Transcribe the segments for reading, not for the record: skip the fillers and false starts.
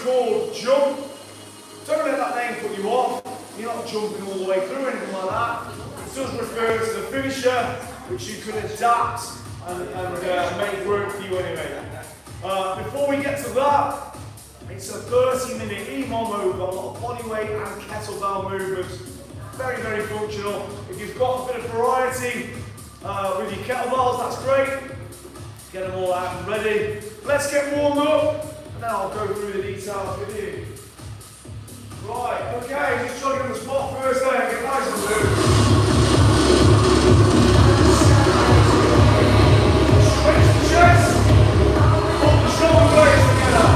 called jump. Don't let that name put you off. You're not jumping all the way through or anything like that. It does refer to the finisher, which you can adapt and make work for you anyway. Before we get to that, it's a 30-minute EMOM move, got a lot of body weight and kettlebell movements. Very, very functional. If you've got a bit of variety with your kettlebells, that's great. Get them all out and ready. Let's get warmed up, and then I'll go through the details with you. Right, okay, just try to get the spot first there, get nice and loose. Stretch the chest, pull the shoulder blades together.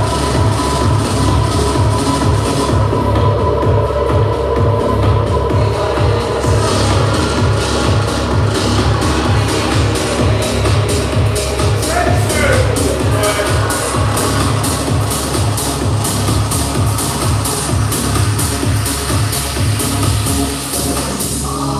Oh.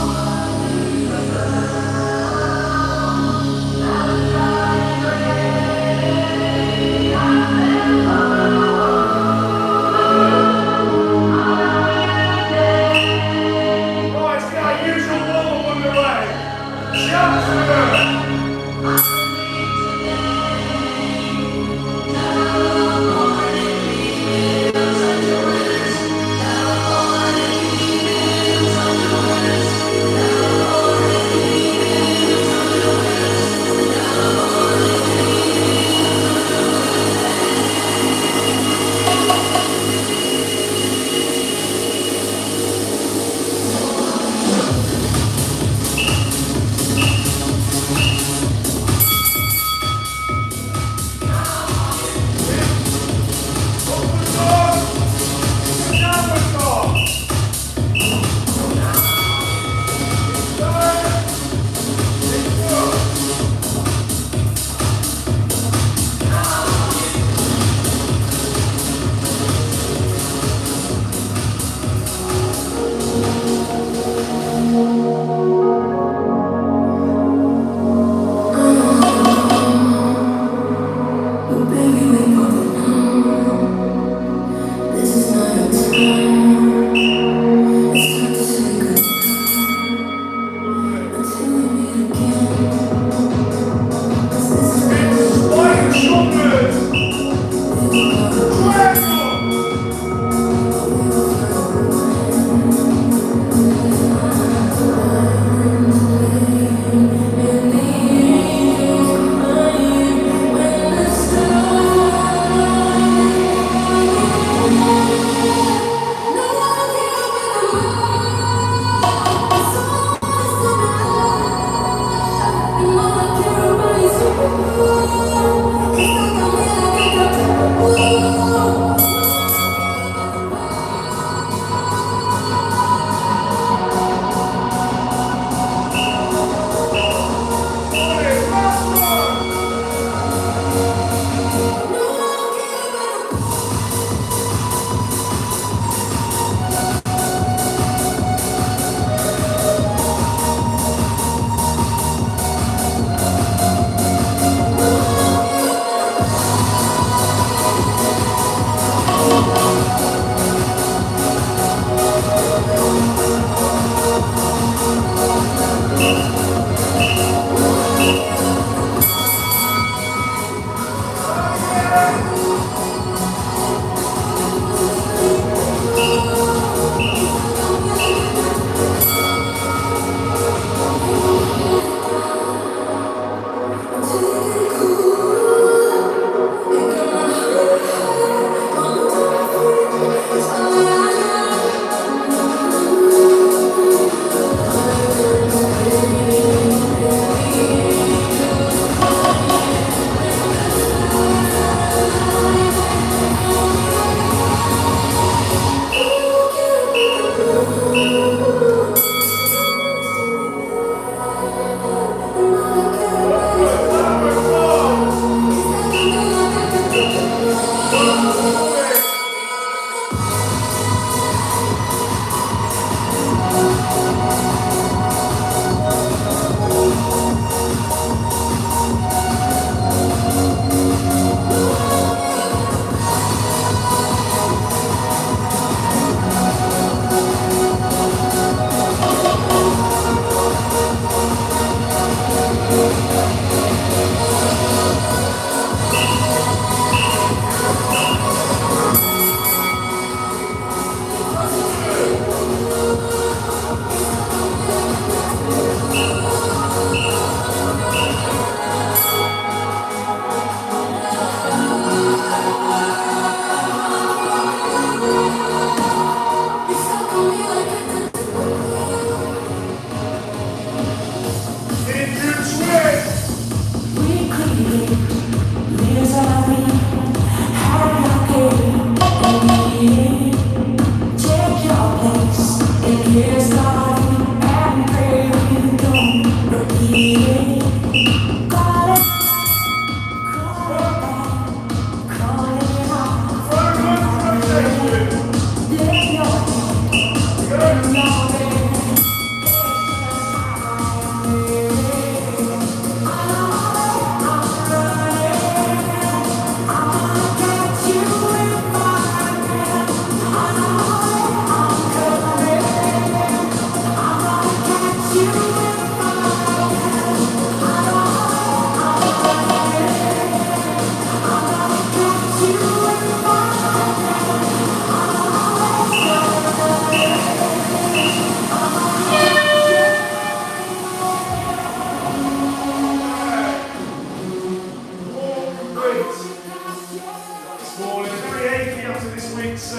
this morning. Very achy after this week's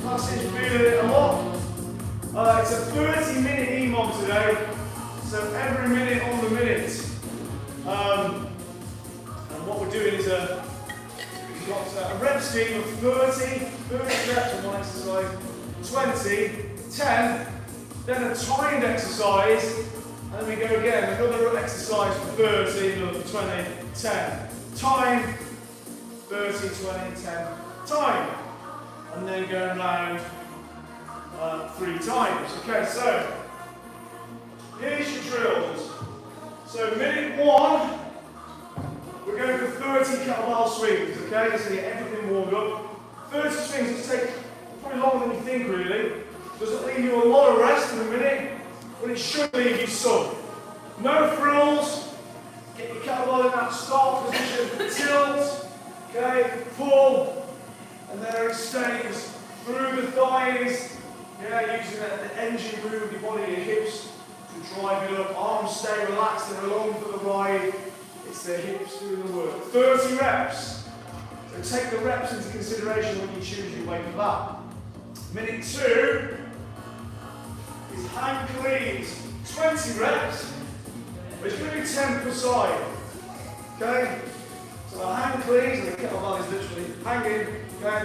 passage, feeling it a lot. It's a 30-minute EMOM today, so every minute on the minute. And what we're doing is we've got a rep scheme of 30 reps on one exercise, 20, 10, then a timed exercise, and then we go again, another exercise for 30, another 20, 10. Time, 30, 20, 10, time. And then going round 3 times. Okay, so here's your drills. So minute 1, we're going for 30 kettlebell swings, okay? Just to get everything warmed up. 30 swings, it'll take probably longer than you think really. Doesn't leave you a lot of rest in a minute, but it should leave you some. No frills. Get your kettlebell in that start position, tilt, okay, pull, and then extends through the thighs, using the engine room of your body, your hips to drive it up. Arms stay relaxed and along for the ride. It's the hips doing the work. 30 reps. So take the reps into consideration when you choose your weight for that. Minute 2 is hand cleans. 20 reps. But it's going to be 10 per side. Okay? So the hand cleans and the kettlebell is literally hanging. Okay?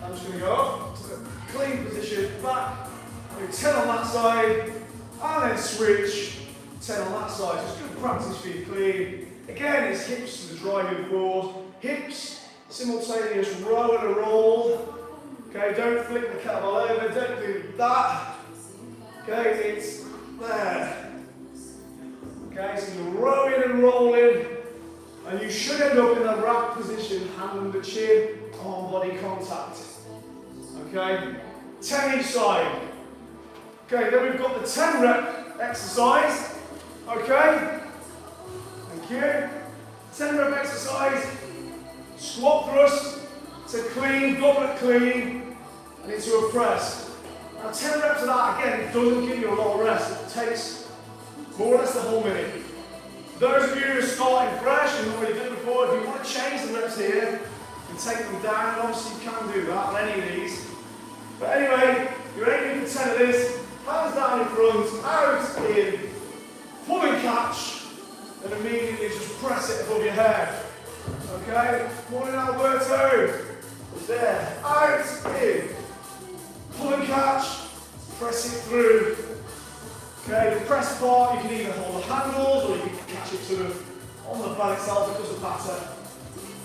I'm just going to go up to the clean position, back, do 10 on that side, and then switch 10 on that side. So it's good practice for you clean. Again, it's hips to the driving force. Hips, simultaneous row and a roll. Okay, don't flick the kettlebell over, don't do that. Okay, it's there. Okay, so you're rowing and rolling, and you should end up in a rack position, hand under chin, arm body contact. Okay, 10 each side. Okay, then we've got the 10 rep exercise. Okay, thank you. 10 rep exercise, squat thrust to clean, goblet clean, and into a press. Now 10 reps of that, again, it doesn't give you a lot of rest. It takes more or less the whole minute. Those of you who are starting fresh and already did it before, if you want to change the reps here and take them down, obviously you can do that on any of these. But anyway, you're aiming for 10 of this, hands down in front, out, in, pull and catch, and immediately just press it above your head. Okay? Morning Alberto. There. Out, in, pull and catch, press it through. Okay, the press part, you can either hold the handles or you can catch it sort of on the bell itself, it doesn't matter.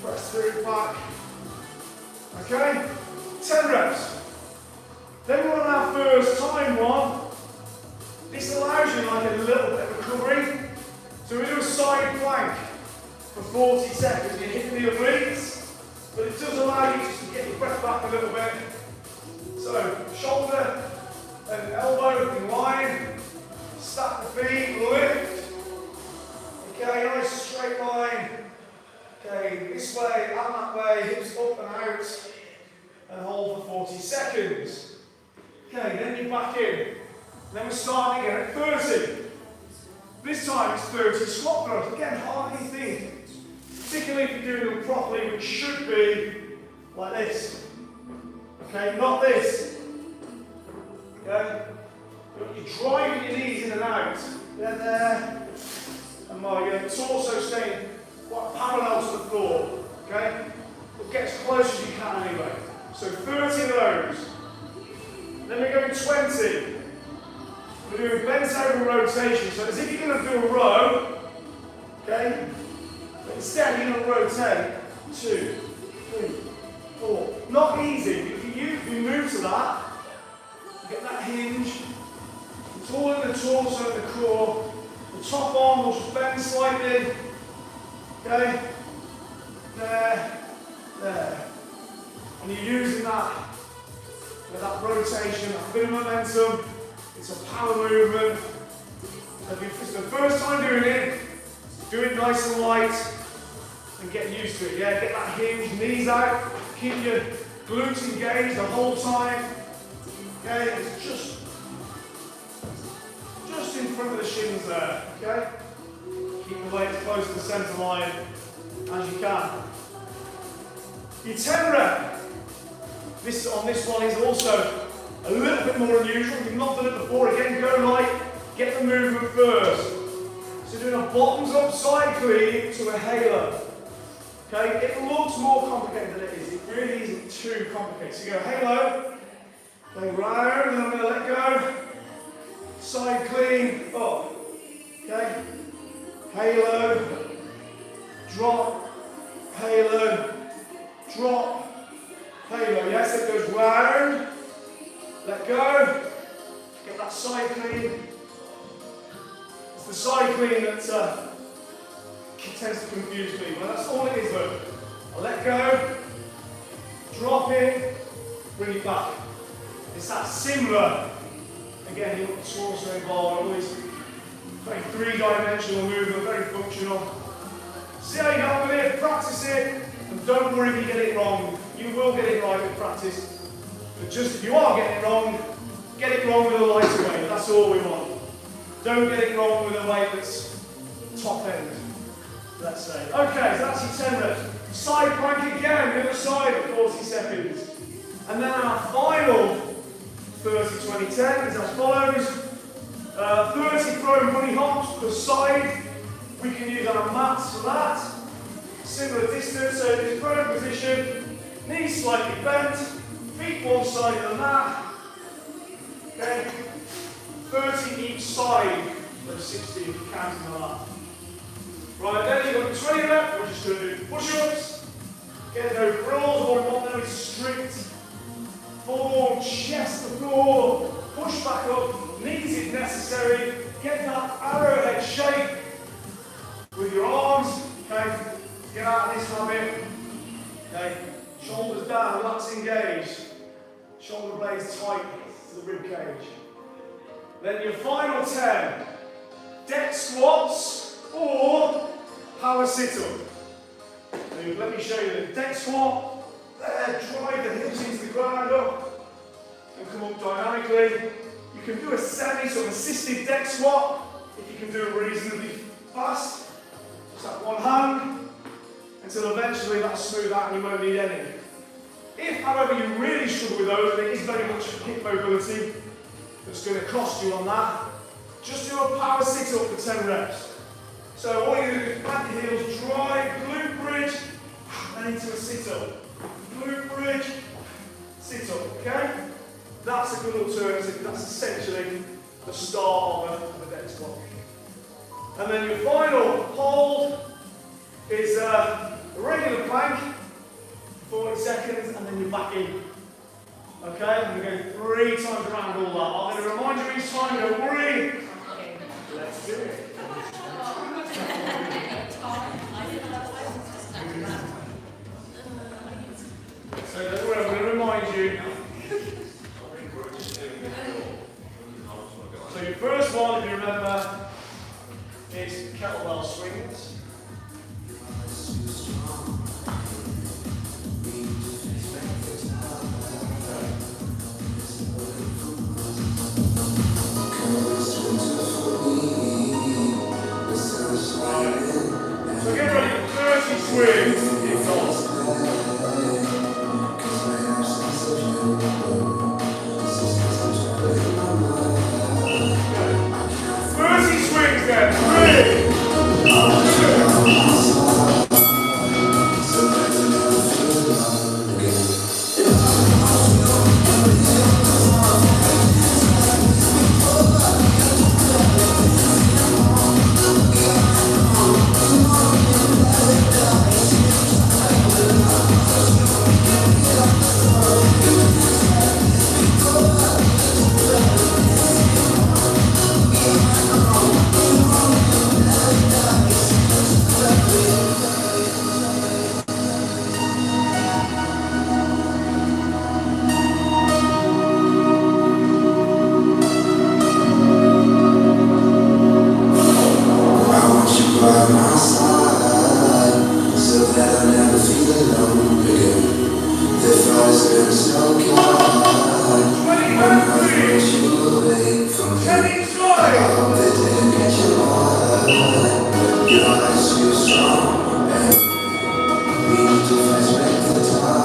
Press through, back. Okay, 10 reps. Then we're on our first time one. This allows you like a little bit of recovery. So we do a side plank for 40 seconds. You're hitting the obliques, but it does allow you just to get your breath back a little bit. So shoulder and elbow in line. Stack the feet, lift. Okay, nice straight line. Okay, this way and that way, hips up and out. And hold for 40 seconds. Okay, then you're back in. Then we're starting again at 30. This time it's 30 squat throws. Again, hardly think. Particularly if you're doing them properly, which should be like this. Okay, not this. Okay? You're driving your knees in and out. There. And while your torso staying quite parallel to the floor. Okay? But get as close as you can anyway. So 30 of those. Then we're going 20. We're doing bent over rotation. So as if you're going to do a row. Okay? But instead you're going to rotate. 2, 3, 4. Not easy. If you move to that, you get that hinge. Taller the torso and the core. The top arm will just bend slightly. Okay? There. And you're using that with that rotation, that bit of momentum. It's a power movement. If it's the first time doing it, do it nice and light and get used to it. Yeah, get that hinge, knees out, keep your glutes engaged the whole time. Okay, it's just in front of the shins there. Okay, keep the weight as close to the centre line as you can. Your 10 rep. This one is also a little bit more unusual. You've not done it before. Again, go light. Get the movement first. So doing a bottoms up side clean to a halo. Okay, it looks more complicated than it is. It really isn't too complicated. So you go halo, go round, and I'm going to let go. Side clean, up. Okay, halo, drop, halo, drop, halo. Yes, it goes round. Let go. Get that side clean. It's the side clean that tends to confuse people. That's all it is though. I let go, drop it, bring it back. It's that similar. Again, you've got the torso involved, always very three-dimensional movement, very functional. See how you get on with it, practice it, and don't worry if you get it wrong. You will get it right with practice. But just if you are getting it wrong with a lighter weight. That's all we want. Don't get it wrong with a weight that's top end, let's say. Okay, so that's your 10 reps. Side plank again, the other side for 40 seconds. And then our final 30, 20, 10 is as follows. 30 prone bunny hops per side. We can use our mats for that. Similar distance, so in this prone position, knees slightly bent, feet one side of the mat. Okay, 30 each side of 60 if you count them like that. Right, then you've got 20 reps, we're just going to do push-ups. Get no frills, all we want now is strict forward, chest to floor, push back up, knees if necessary, get that arrowhead shape with your arms, okay, get out of this habit, okay, shoulders down, lats engaged, shoulder blades tight to the rib cage. Then your final 10, deck squats or power sit-up. So let me show you the deck squat. There, drive the hips into the ground up and come up dynamically. You can do a semi sort of assisted deck squat if you can do it reasonably fast. Just that one hand until eventually that'll smooth out and you won't need any. If, however, you really struggle with those, and it is very much hip mobility that's going to cost you on that, just do a power sit-up for 10 reps. So all you do is plant your heels, drive, glute bridge, and into a sit-up. Glute bridge, sit-up, okay? That's a good alternative. That's essentially the start of a deck squat. And then your final hold is a regular plank, 40 seconds, and then you're back in. Okay, I'm going to go 3 times around all that. I'm going to remind you each time, don't worry. Let's do it. So don't worry, I'm going to remind you. So your first one, if you remember, is kettlebell swings. So get ready for 30 swings. Kick off. 30 swings then. 3, 20 strong. We need to fight back the time.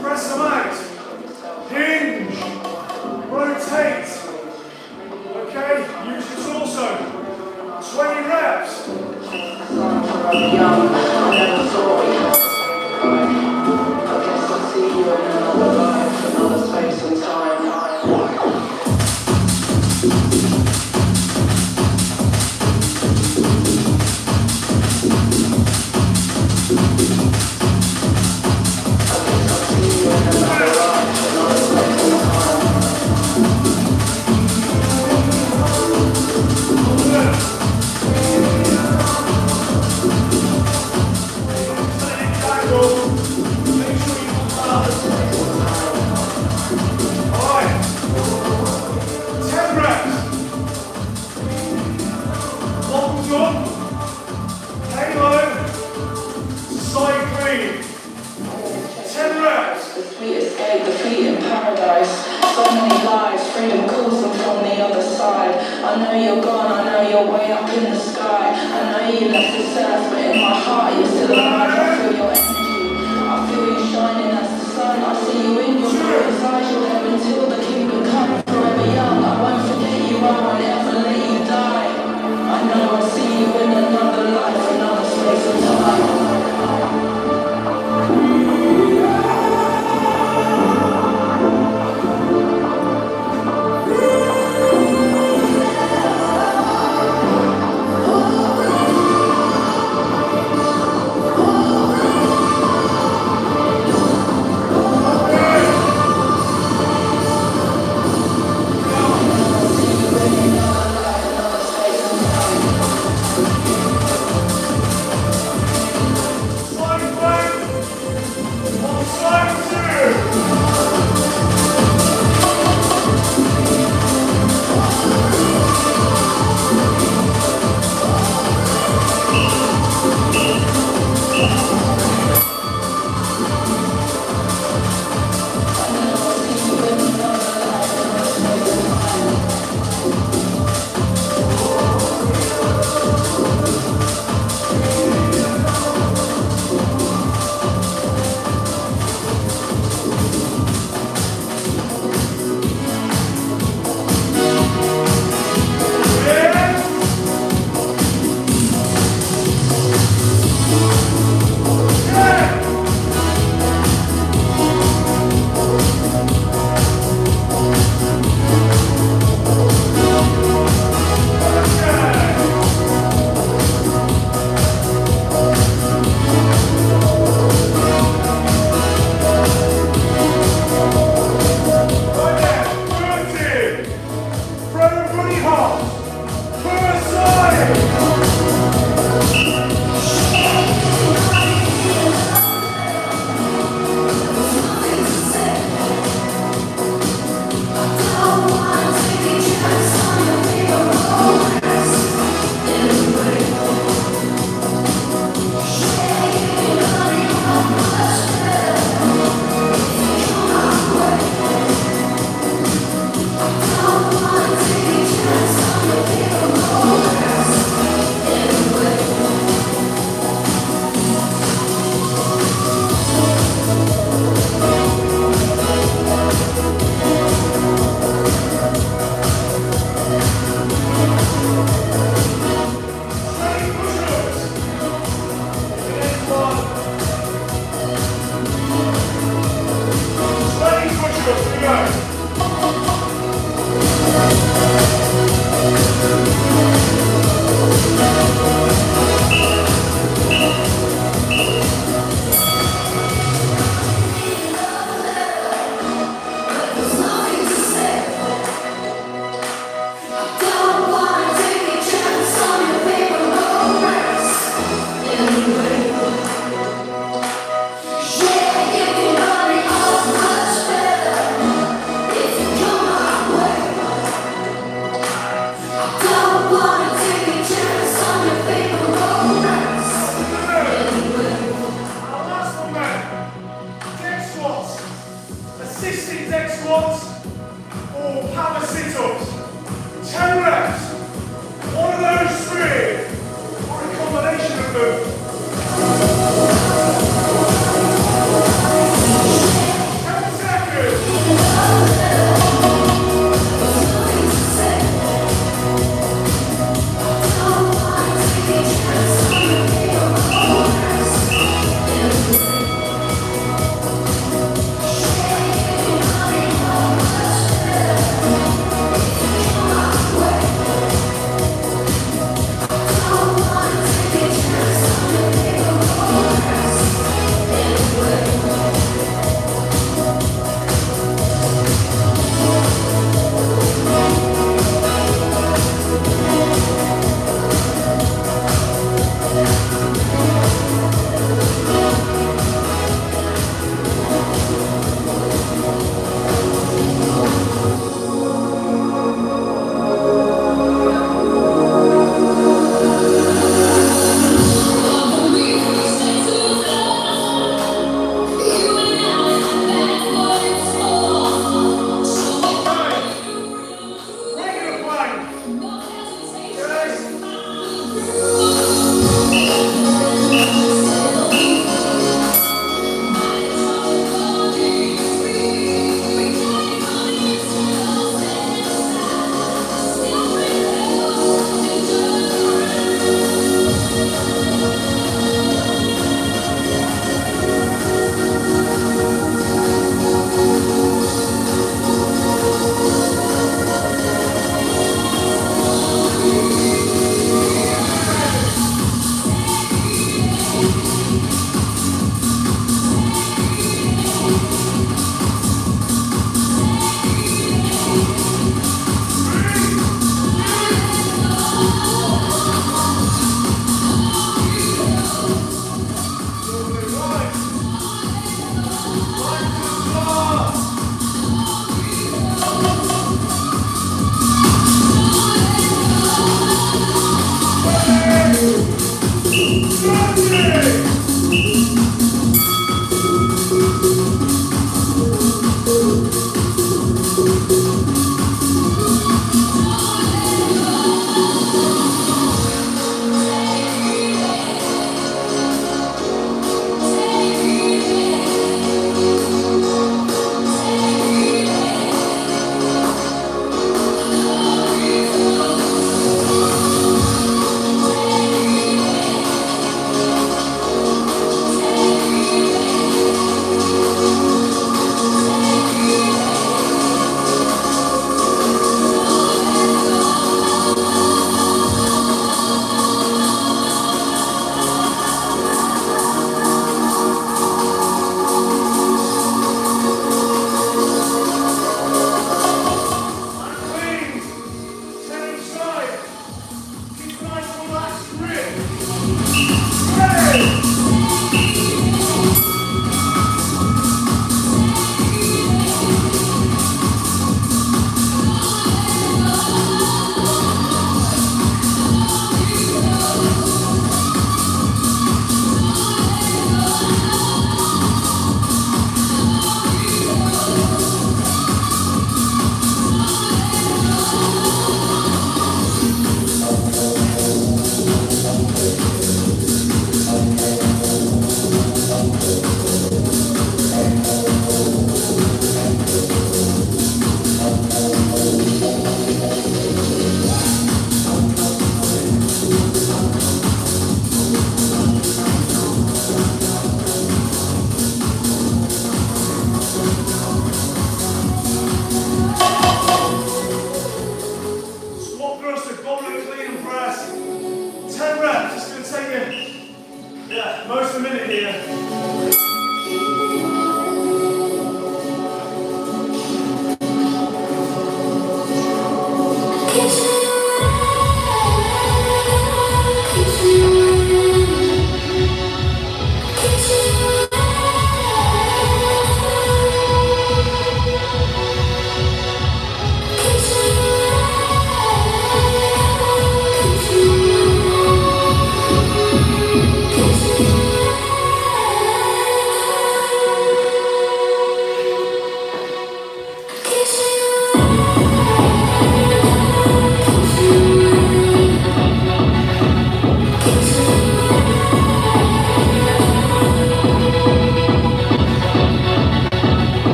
Press them out. Hinge. Rotate. Okay, use your torso. 20 reps.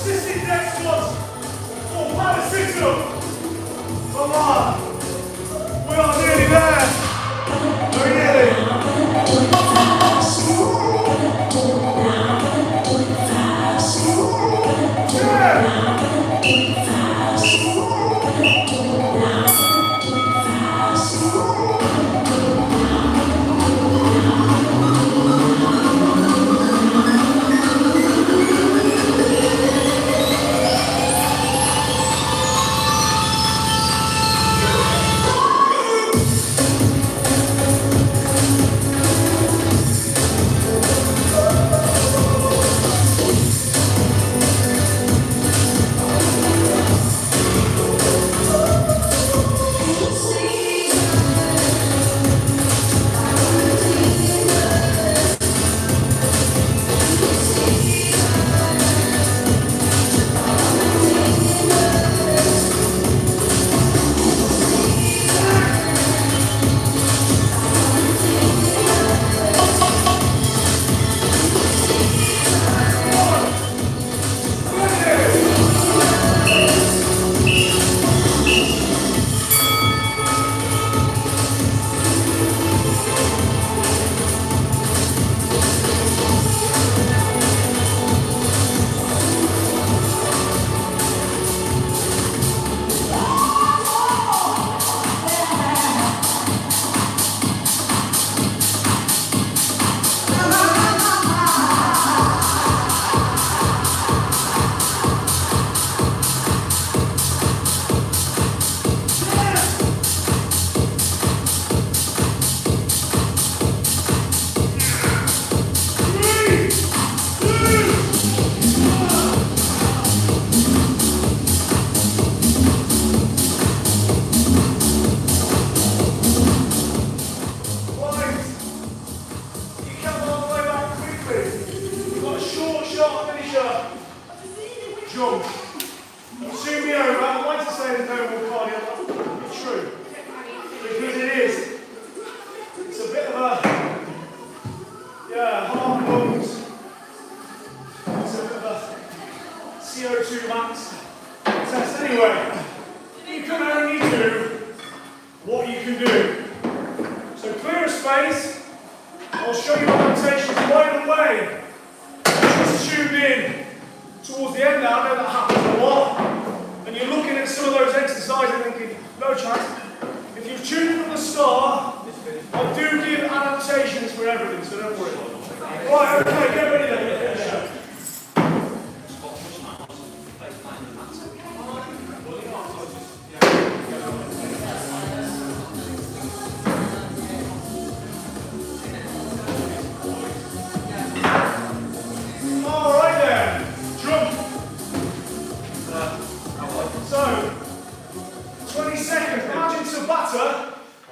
Assisted next squats. Or power sit-up. Come on. We are nearly there. Very nearly. Jump. Soon be over. I'd like to say there's no more cardio. It's true. Because it is. It's a bit of a, heart and lungs. It's a bit of a CO2 max test. Anyway, you can only do what you can do. So clear a space. I'll show you my rotations right away. Just tuned in. Towards the end now, I know that happens a lot, and you're looking at some of those exercises and thinking, no chance. If you've tuned from the start, I do give adaptations for everything, so don't worry. Right, okay, get ready then.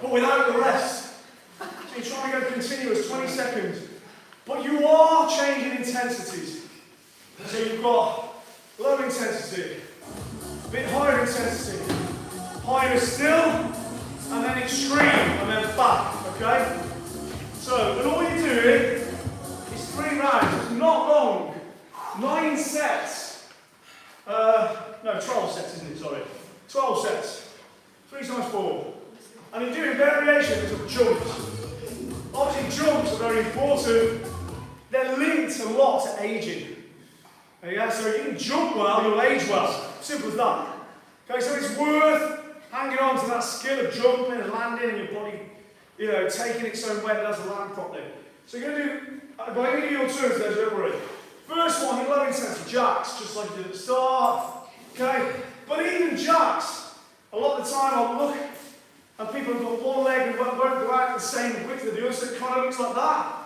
But without the rest. So you're trying to go continuous, 20 seconds. But you are changing intensities. So you've got low intensity, a bit higher intensity, higher still, and then extreme, and then back, okay? So, and all you're doing is 3 rounds, it's not long. 9 sets. No, 12 sets, isn't it? Sorry. 12 sets. 3 times 4. And you're doing variations of jumps. Obviously jumps are very important. They're linked a lot to aging. Yeah, so if you can jump well, you'll age well. Simple as that. Okay, so it's worth hanging on to that skill of jumping and landing and your body, taking its own weight as to land properly. So you're going to do, I'm going to give you your turns there, don't worry. First one, your low intensity jacks, just like you did at the start. Okay, but even jacks, a lot of the time I'll look and people have got one leg and won't go out the same width as the other, so it kind of looks like that.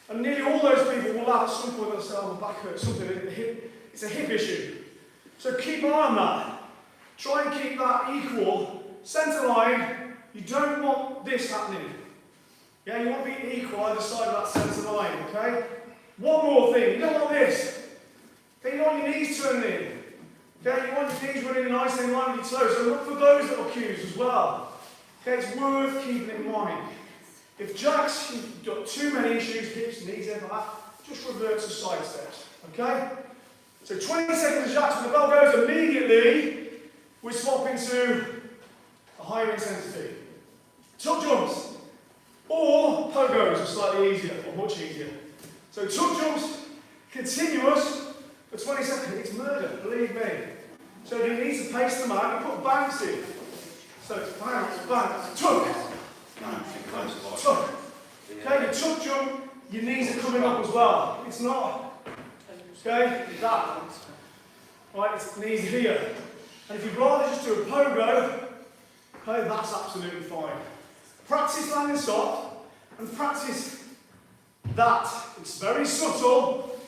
And nearly all those people will have at some point they'll say, oh, my back hurts, something, it's a hip issue. So keep an eye on that. Try and keep that equal. Centre line, you don't want this happening. Yeah, you want to be equal either side of that centre line, okay? One more thing, you don't want this. Okay, you don't want your knees turning in. Okay, you want your knees running nicely in line with your toes. So look for those little cues as well. Okay, it's worth keeping in mind. If jacks, you've got too many issues, hips, knees, and that, just revert to side steps. Okay? So 20 seconds jacks, when the bell goes immediately, we swap into a higher intensity. Tuck jumps, or pogos are slightly easier, or much easier. So tuck jumps, continuous, for 20 seconds, it's murder, believe me. So you need to pace them out, you put banks in. So it's bounce, bounce, tuck, bounce, tuck. Okay, the tuck jump, your knees are coming up as well. It's not, okay, that. Right, it's knees here. And if you'd rather just do a pogo, okay, that's absolutely fine. Practice landing soft, and practice that. It's very subtle,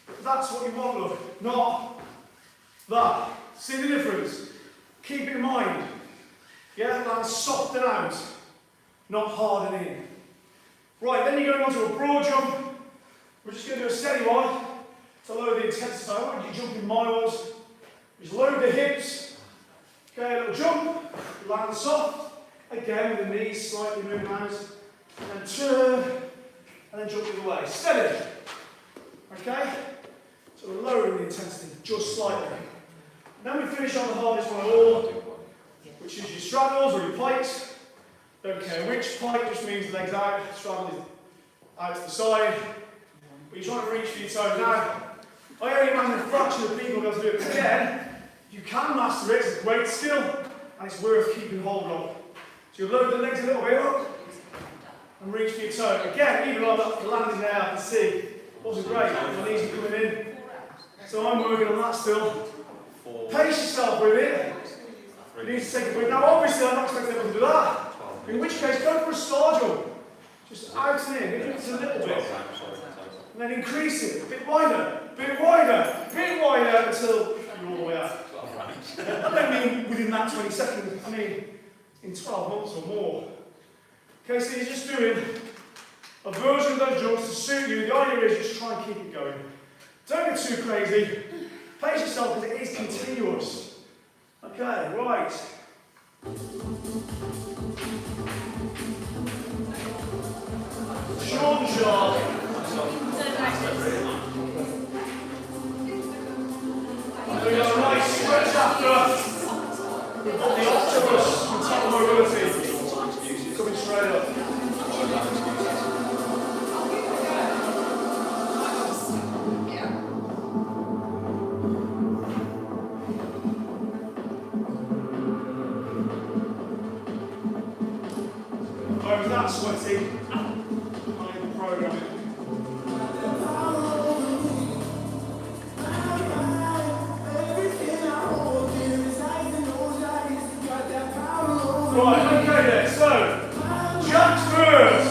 but that's what you want, look, not that. See the difference? Keep it in mind. Yeah, land soft and out, not hard and in. Right, then you're going on to a broad jump. We're just going to do a steady one to lower the intensity. I want you to jump in miles. Just load the hips. Okay, a little jump, land soft. Again, with the knees slightly moving out. And then turn, and then jump the other way. Steady. Okay? So we're lowering the intensity just slightly. Then we finish on the hardest one of all, which is your straddles or your pikes. Don't care which, pike just means legs out, straddle is out to the side. But you're trying to reach for your toes now. I only imagine a fraction of people be able to do it again. You can master it, it's a great skill, and it's worth keeping hold of. So you load the legs a little bit up, and reach for your toe. Again, even on the landing there, I can see it wasn't great, my knees are coming in. So I'm working on that still. Pace yourself with it. You need to take a break. Now obviously I'm not expecting everyone to do that. In which case, go for a star jump. Just out and in, it's a little bit. And then increase it, a bit wider, bit wider, bit wider until you're all the way out. I don't mean within that 20 seconds, I mean in 12 months or more. Okay, so you're just doing a version of those jumps to suit you. The idea is just try and keep it going. Don't get too crazy. Pace yourself because it is continuous. Okay, right. Short and sharp. We got a nice stretch after. We've got the octopus with top mobility. Coming straight up. I was that sweaty. I am programming. Right, okay then, so, jumps first.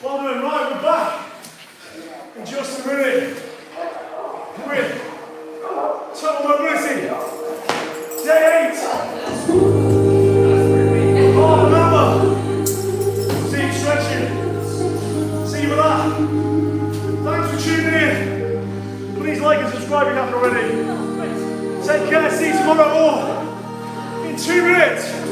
Well done. Right, we're back in just a minute with total mobility. Day 8. Half an hour. Deep stretching. See you with that. Thanks for tuning in. Please like and subscribe if you haven't already. Take care. See you tomorrow or in 2 minutes.